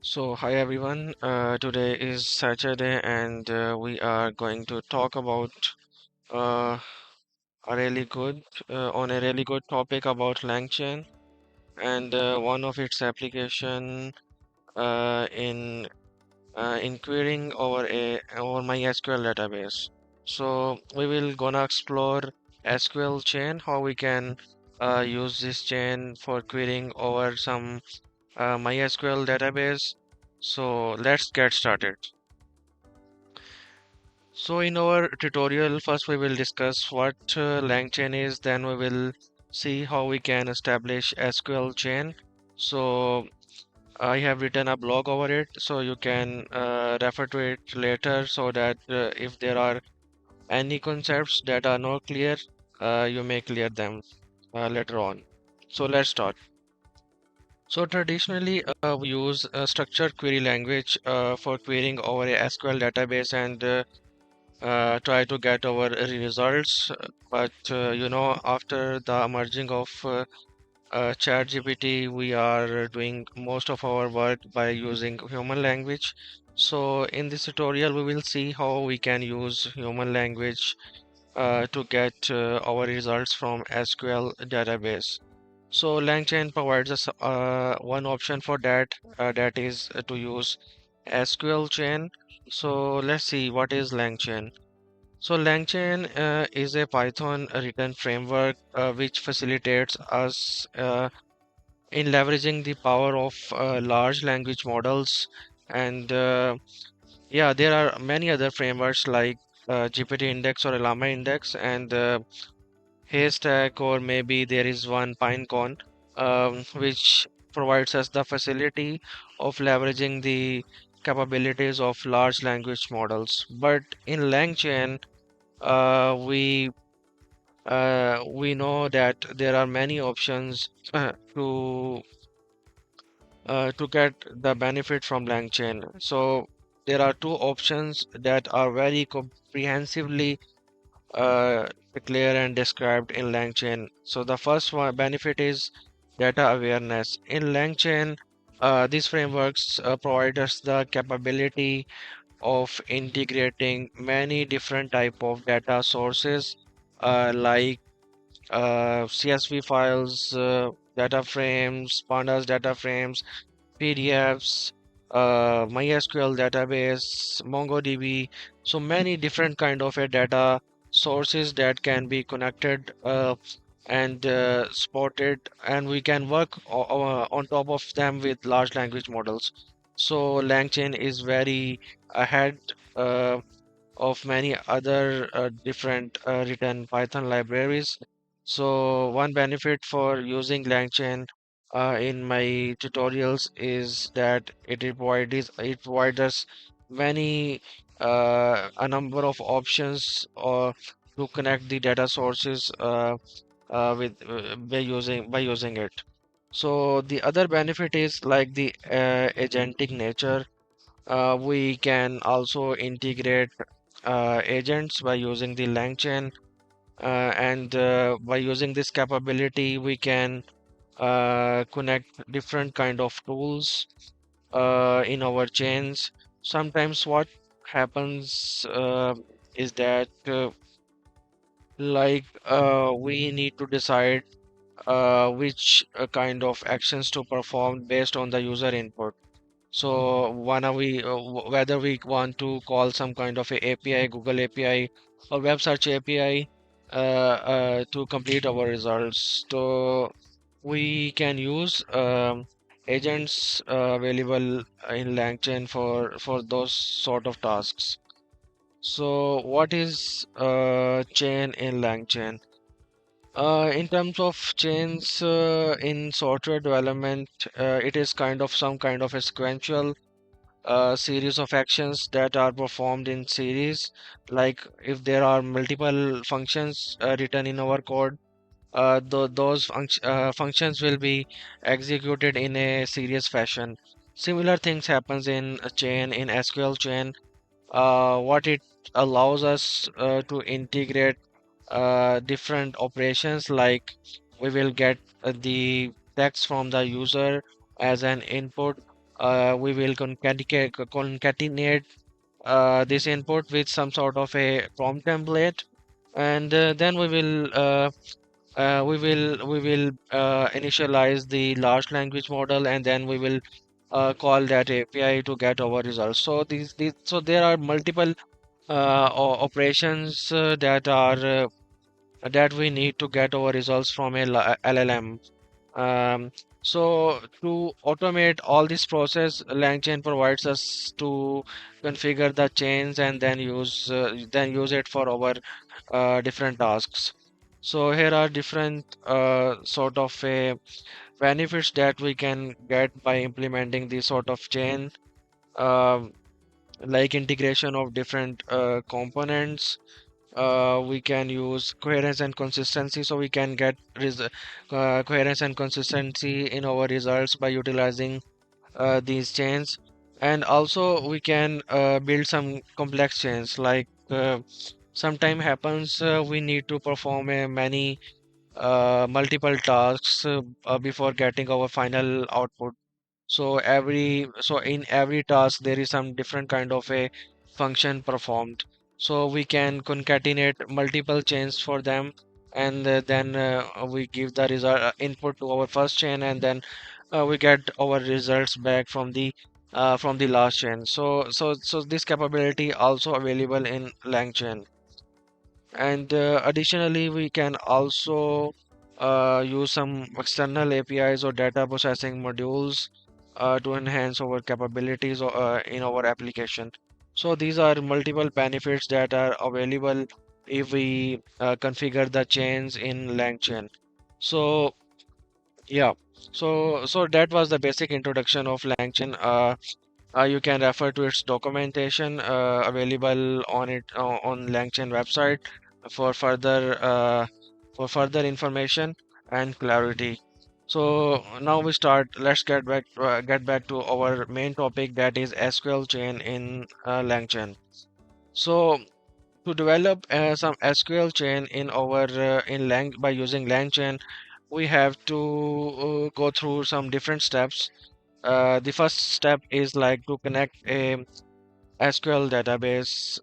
Hi everyone. Today is Saturday, and we are going to talk about uh, a really good on a really good topic about LangChain and one of its application in querying over my SQL database. So we will gonna explore SQL chain, how we can use this chain for querying over some MySQL database. So let's get started. So in our tutorial, first we will discuss what LangChain is, then we will see how we can establish SQL chain. So I have written a blog over it, so you can refer to it later so that if there are any concepts that are not clear, you may clear them later on. So let's start. So traditionally, we use a structured query language for querying over a SQL database and try to get our results. But after the emerging of ChatGPT, we are doing most of our work by using human language. So in this tutorial, we will see how we can use human language to get our results from SQL database. So LangChain provides us one option for that, that is to use SQL chain. So let's see what is LangChain. So LangChain is a Python written framework which facilitates us in leveraging the power of large language models. And yeah, there are many other frameworks like GPT Index or Llama Index and Haystack, or maybe there is one Pinecone, which provides us the facility of leveraging the capabilities of large language models. But in LangChain, we know that there are many options to get the benefit from LangChain. So there are two options that are very comprehensively declared and described in LangChain. So the first one benefit is data awareness. In LangChain, these frameworks provide us the capability of integrating many different type of data sources like CSV files, data frames, pandas data frames, PDFs, MySQL database, MongoDB. So many different kind of a data sources that can be connected and spotted, and we can work on top of them with large language models. So LangChain is very ahead of many other different written Python libraries. So one benefit for using LangChain in my tutorials is that it provides us many a number of options to connect the data sources with by using it. So the other benefit is like the agentic nature. We can also integrate agents by using the LangChain, and by using this capability, we can connect different kind of tools in our chains. Sometimes what happens is that we need to decide which kind of actions to perform based on the user input. So whether we want to call some kind of a API, Google API or web search API to complete our results. So we can use agents available in LangChain for those sort of tasks. So what is chain in LangChain? In terms of chains in software development, it is kind of some kind of a sequential series of actions that are performed in series. Like if there are multiple functions written in our code, those functions will be executed in a series fashion. Similar things happens in a chain in SQL chain. What it allows us to integrate different operations, like we will get the text from the user as an input, We will concatenate this input with some sort of a prompt template, and then we will initialize the large language model, and then we will call that API to get our results. So so there are multiple operations that we need to get our results from a LLM. Um, so to automate all this process, LangChain provides us to configure the chains and then use it for our different tasks. So here are different sort of benefits that we can get by implementing this sort of chain, um, like integration of different components. We can use coherence and consistency, so we can get coherence and consistency in our results by utilizing these chains. And also we can build some complex chains, like sometime happens we need to perform a many multiple tasks before getting our final output. So in every task there is some different kind of a function performed. So we can concatenate multiple chains for them, and then we give the result input to our first chain, and then we get our results back from the last chain. So this capability also available in LangChain. And additionally, we can also use some external APIs or data processing modules to enhance our capabilities in our application. So these are multiple benefits that are available if we configure the chains in LangChain. So yeah, so that was the basic introduction of LangChain. You can refer to its documentation available on LangChain website for further information and clarity. So now we start. Let's get back to our main topic, that is SQL chain in LangChain. So to develop some SQL chain in our in Lang by using LangChain, we have to go through some different steps. The first step is like to connect a SQL database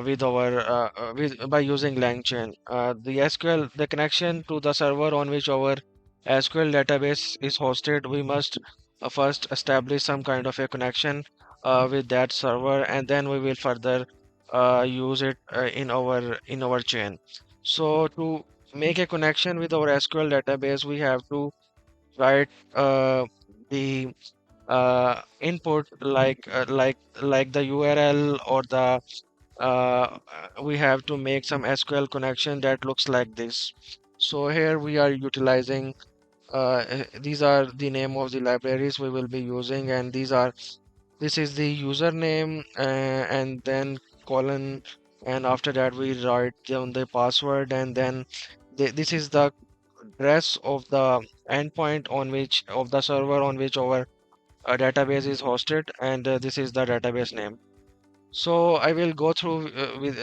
with our with by using LangChain. The connection to the server on which our SQL database is hosted, we must first establish some kind of a connection with that server, and then we will further use it in our chain. So to make a connection with our SQL database, we have to write the input, like the URL or the we have to make some SQL connection that looks like this. So here we are utilizing these are the name of the libraries we will be using, and this is the username, and then colon, and after that we write down the password, and then this is the address of the endpoint on which of the server on which our database is hosted, and this is the database name. So I will go through with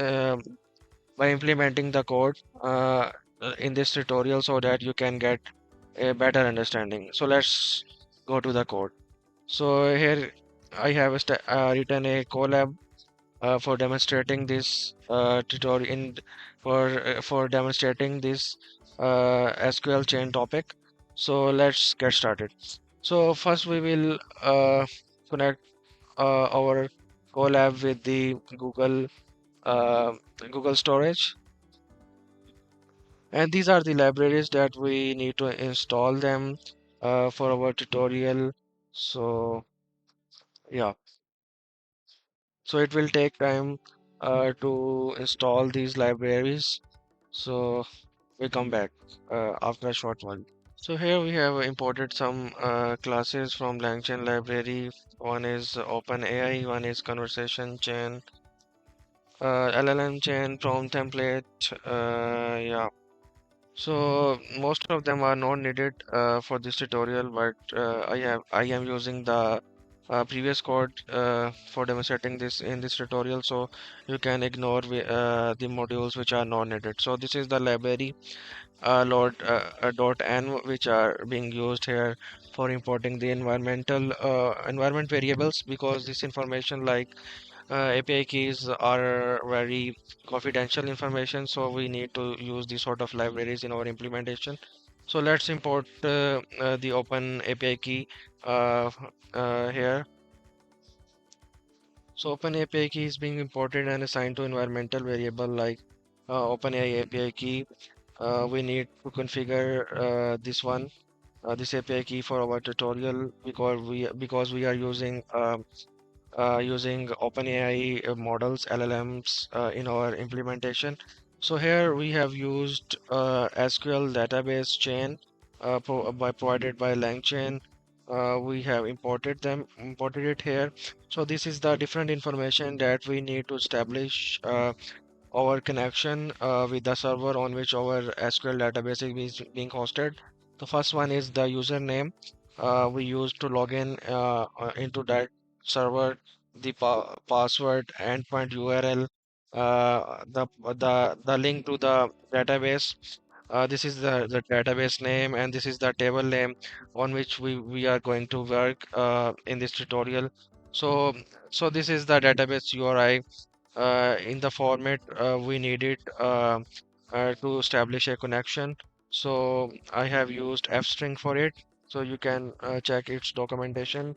by implementing the code in this tutorial so that you can get a better understanding. So let's go to the code. So here I have written a collab for demonstrating this tutorial for demonstrating this SQL chain topic. So let's get started. So first we will connect our collab with the uh, Google storage, and these are the libraries that we need to install them for our tutorial. So yeah, so it will take time to install these libraries. So we come back after a short while. So here we have imported some classes from LangChain library. One is OpenAI, one is Conversation Chain, LLM Chain, Prompt Template. Yeah. So most of them are not needed for this tutorial, but I am using the previous code for demonstrating this in this tutorial, so you can ignore the modules which are not needed. So this is the library load dot n which are being used here for importing the environment variables, because this information like API keys are very confidential information, so we need to use these sort of libraries in our implementation. So let's import the open API key here. So open API key is being imported and assigned to environmental variable like OpenAI API key. We need to configure this API key for our tutorial, because we are using OpenAI models, LLMs, in our implementation. So here we have used SQL database chain provided by LangChain. We have imported it here. So this is the different information that we need to establish our connection with the server on which our SQL database is being hosted. The first one is the username we use to log in into that server, the password, endpoint URL, the link to the database. This is the database name, and this is the table name on which we are going to work in this tutorial. So this is the database URI in the format we needed to establish a connection. So I have used fstring for it. So you can check its documentation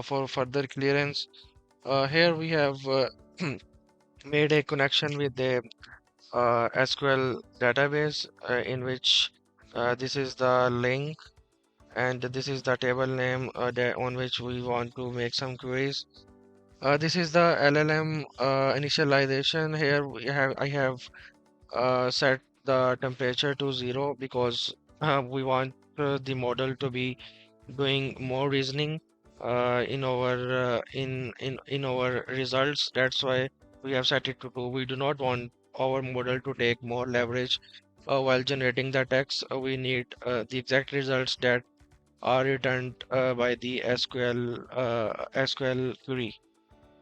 for further clearance. Here we have made a connection with the SQL database in which this is the link and this is the table name on which we want to make some queries. This is the LLM initialization. Here I have set the temperature to 0 because we want the model to be doing more reasoning in our in our results. That's why we have set it to 2. We do not want our model to take more leverage while generating the text. We need the exact results that are returned by the SQL query.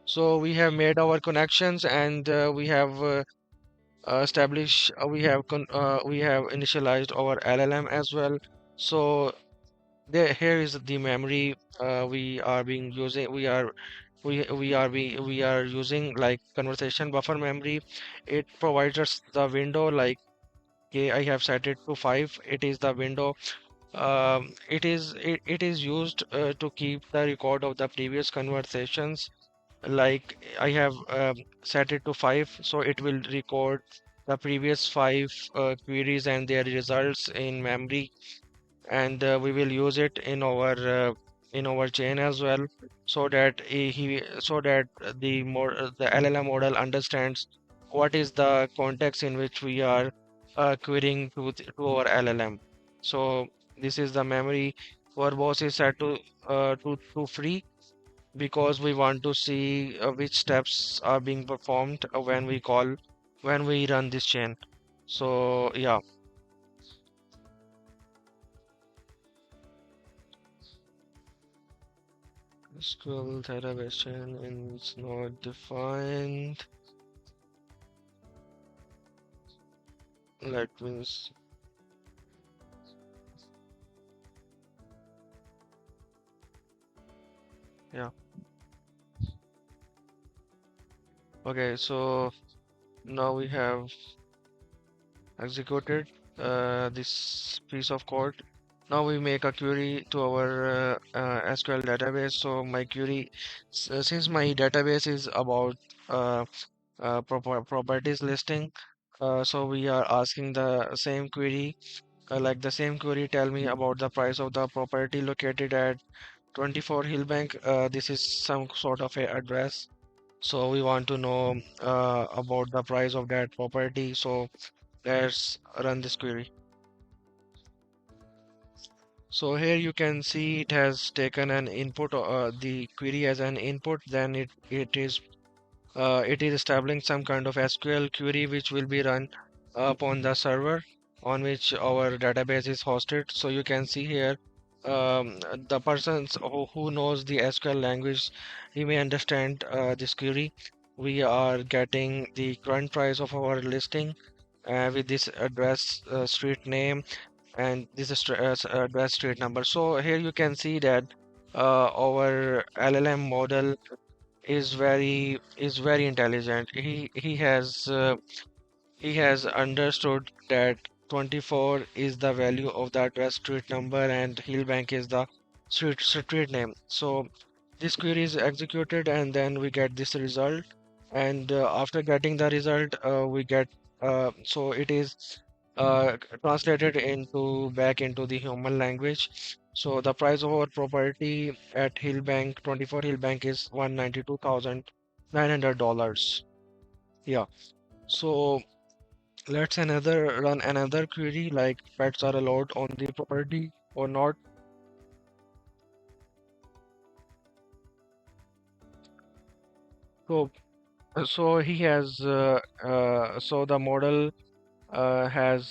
So we have made our connections, and we have we have initialized our LLM as well. So here is the memory we are being using. We are using like conversation buffer memory. It provides us the window like, okay, I have set it to 5. It is the window. It is used to keep the record of the previous conversations. Like I have set it to 5, so it will record the previous 5 queries and their results in memory, and we will use it in our chain as well, so that the LLM model understands what is the context in which we are querying to our LLM. So this is the memory. Verbose is set to free because we want to see which steps are being performed when we run this chain. So yeah, SQL database chain is not defined. Let me yeah. Okay, so now we have executed this piece of code. Now we make a query to our SQL database. So my query, since my database is about properties listing, so we are asking the same query, like the same query, tell me about the price of the property located at 24 Hillbank. This is some sort of a address. So we want to know about the price of that property. So let's run this query. So here you can see it has taken an input, the query as an input, then it is establishing some kind of SQL query which will be run upon the server on which our database is hosted. So you can see here the persons who knows the SQL language, he may understand this query. We are getting the current price of our listing with this address, street name, and this is address, street number. So here you can see that our LLM model is very intelligent. He has understood that 24 is the value of the address, street number, and Hillbank is the street name. So this query is executed, and then we get this result. And after getting the result, we get so it is translated into back into the human language. So the price of our property at Hillbank 24 Hillbank is $192,900. Yeah. So let's another run another query like pets are allowed on the property or not. So so the model has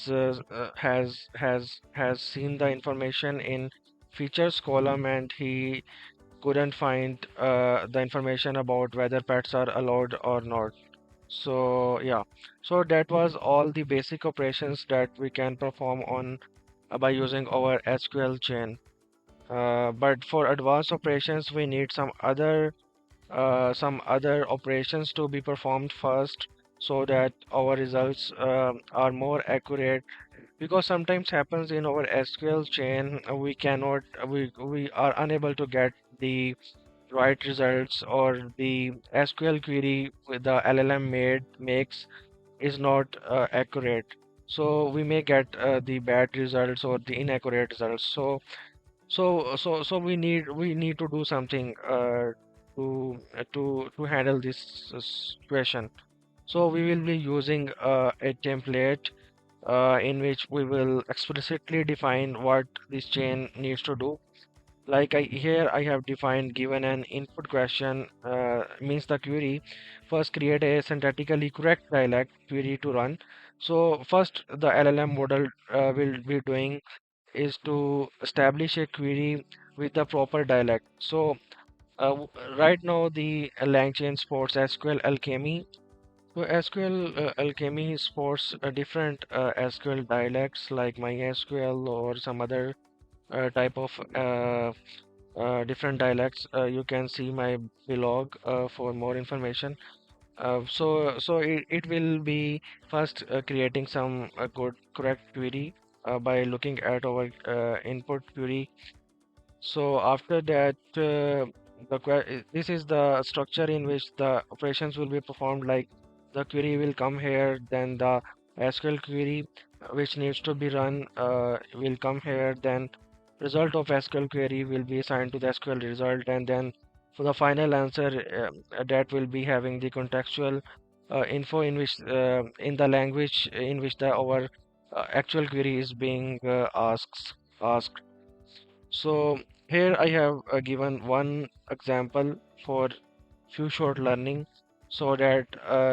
seen the information in features column, and he couldn't find the information about whether pets are allowed or not. So yeah, so that was all the basic operations that we can perform on by using our SQL chain. But for advanced operations, we need some other operations to be performed first, so that our results are more accurate. Because sometimes happens in our SQL chain, we cannot we are unable to get the right results, or the SQL query with the LLM made makes is not accurate. So we may get the bad results or the inaccurate results. So we need to do something to handle this situation. So we will be using a template in which we will explicitly define what this chain needs to do. Like here I have defined given an input question means the query. First create a syntactically correct dialect query to run. So first the LLM model will be doing is to establish a query with the proper dialect. So right now the LangChain supports SQL Alchemy. So SQL Alchemy supports different SQL dialects like MySQL or some other type of different dialects. You can see my blog for more information. So it will be first creating some good correct query by looking at our input query. So after that, this is the structure in which the operations will be performed. Like the query will come here, then the SQL query which needs to be run will come here. Then result of SQL query will be assigned to the SQL result, and then for the final answer that will be having the contextual info in which in the language in which the our actual query is being asked. So here I have given one example for few short learning, so that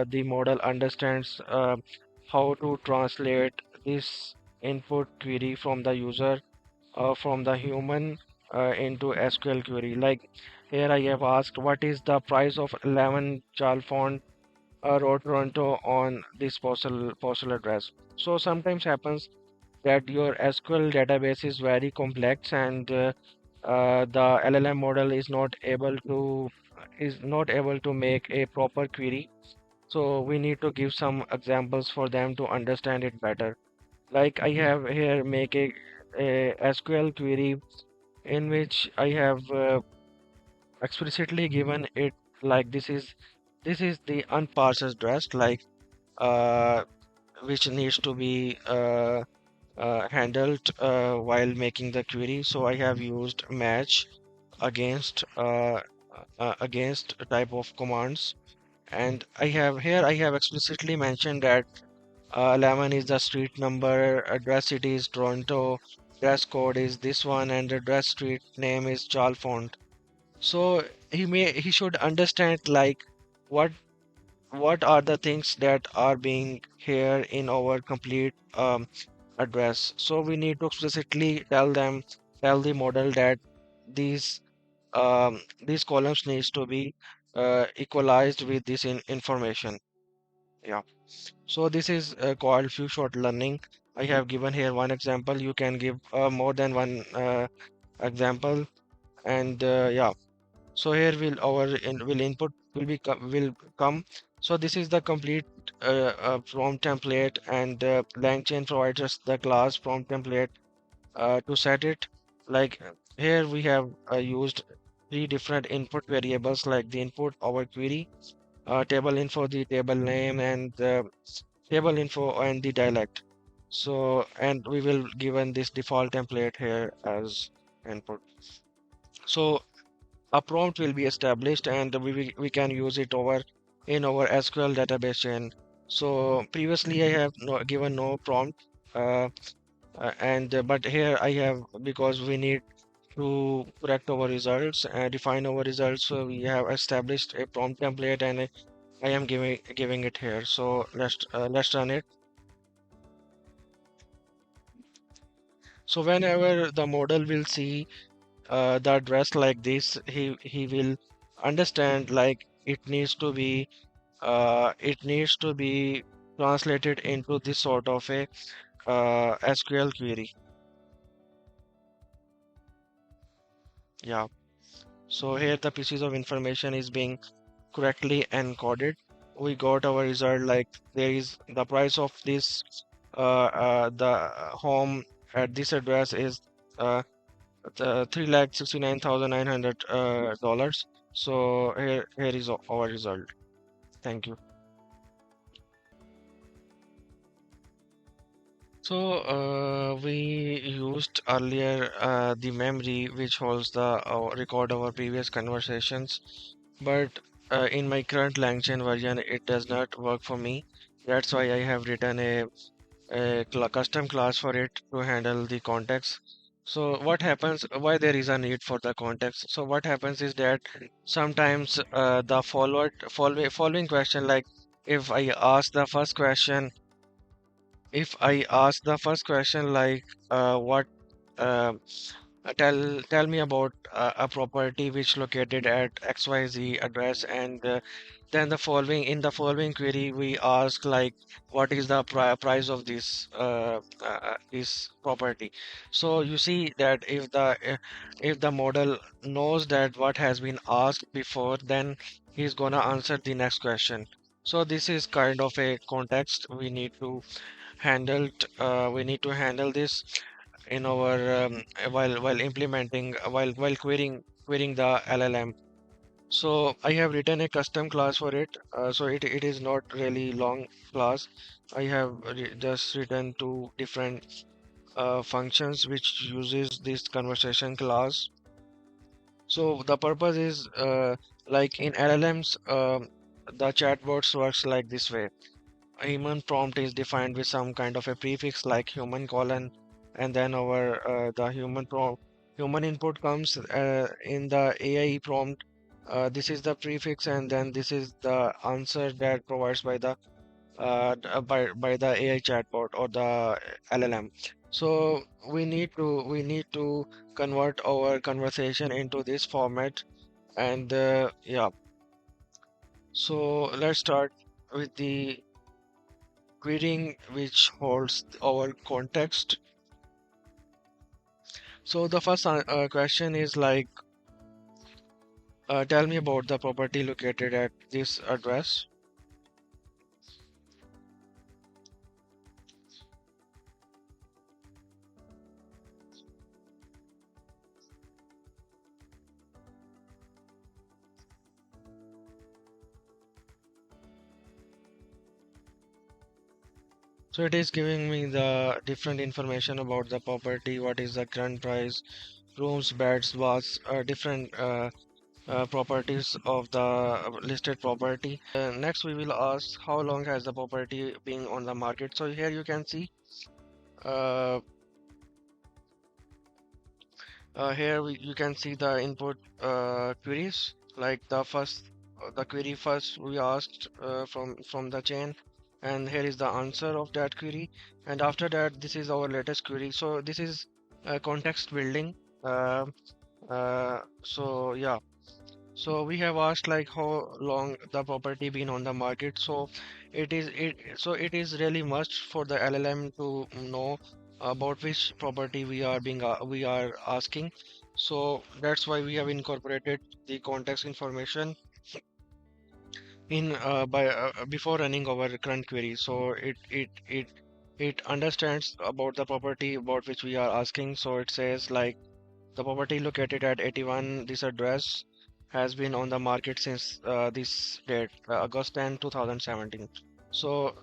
the model understands how to translate this input query from the user from the human into SQL query. Like here I have asked what is the price of 11 Chalfont Road Toronto on this postal address. So sometimes happens that your SQL database is very complex, and the LLM model is not able to make a proper query. So we need to give some examples for them to understand it better. Like I have here make a SQL query in which I have explicitly given it like this is the unparsed address, like uh, which needs to be handled while making the query. So I have used match against a type of commands, and I have explicitly mentioned that 11 is the street number, address city is Toronto, dress code is this one, and the address street name is Chalfont. So he should understand like what what are the things that are being here in our complete address. So we need to explicitly tell them tell the model that these these columns needs to be equalized with this information. Yeah. So this is called few shot learning. I have given here one example. You can give more than one example, and yeah. So here will input will come. So this is the complete prompt template, and LangChain provides us the class prompt template to set it. Like here we have used three different input variables, like the input, our query, table info, the table name, and table info and the dialect. So, and we will given this default template here as input. So a prompt will be established, and we can use it over in our SQL database chain. So previously I have given no prompt, uh, and but here I have, because we need to correct our results and define our results. So we have established a prompt template, and I am giving it here. So let's run it. So whenever the model will see the address like this, he will understand like it needs to be translated into this sort of a SQL query. Yeah. So here the pieces of information is being correctly encoded. We got our result like there is the price of this the home at this address is uh, 3,69,900 dollars. So here is our result. Thank you. So we used earlier the memory which holds the record our previous conversations, but in my current LangChain version it does not work for me. That's why I have written a custom class for it to handle the context. So what happens, why there is a need for the context? So what happens is that sometimes the following question, like if I ask the first question, if I ask the first question like what uh, tell me about a property which located at XYZ address, and then the following query we ask like what is the price of this property. So you see that if the model knows that what has been asked before, then he's gonna answer the next question. So this is kind of a context we need to handle this in our while implementing while querying the LLM. So I have written a custom class for it. So it is not really long class. I have just written two different functions which uses this conversation class. So the purpose is like in LLMs, the chatbots works like this way. A human prompt is defined with some kind of a prefix like human colon, and then our the human input comes in the AI prompt. This is the prefix, and then this is the answer that provides by the by the AI chatbot or the LLM. So we need to convert our conversation into this format, and yeah. So let's start with the querying which holds our context. So the first question is like, tell me about the property located at this address. So it is giving me the different information about the property, what is the current price, rooms, beds, baths, different properties of the listed property. Next, we will ask how long has the property been on the market. So here you can see uh, you can see the input queries, like the query first we asked from the chain, and here is the answer of that query, and after that this is our latest query. So this is context building. Um so yeah. So we have asked like how long the property been on the market. So it is really must for the LLM to know about which property we are asking. So that's why we have incorporated the context information in by before running our current query. So it understands about the property about which we are asking. So it says like the property located at 81, this address has been on the market since this date, August 10, 2017. So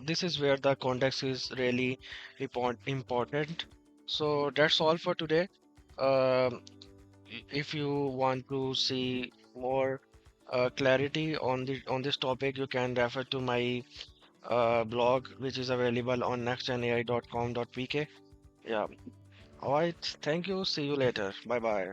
this is where the context is really important. So that's all for today. Um, if you want to see more clarity on this topic, you can refer to my blog, which is available on nextgenai.com.pk. Yeah. All right. Thank you. See you later. Bye bye.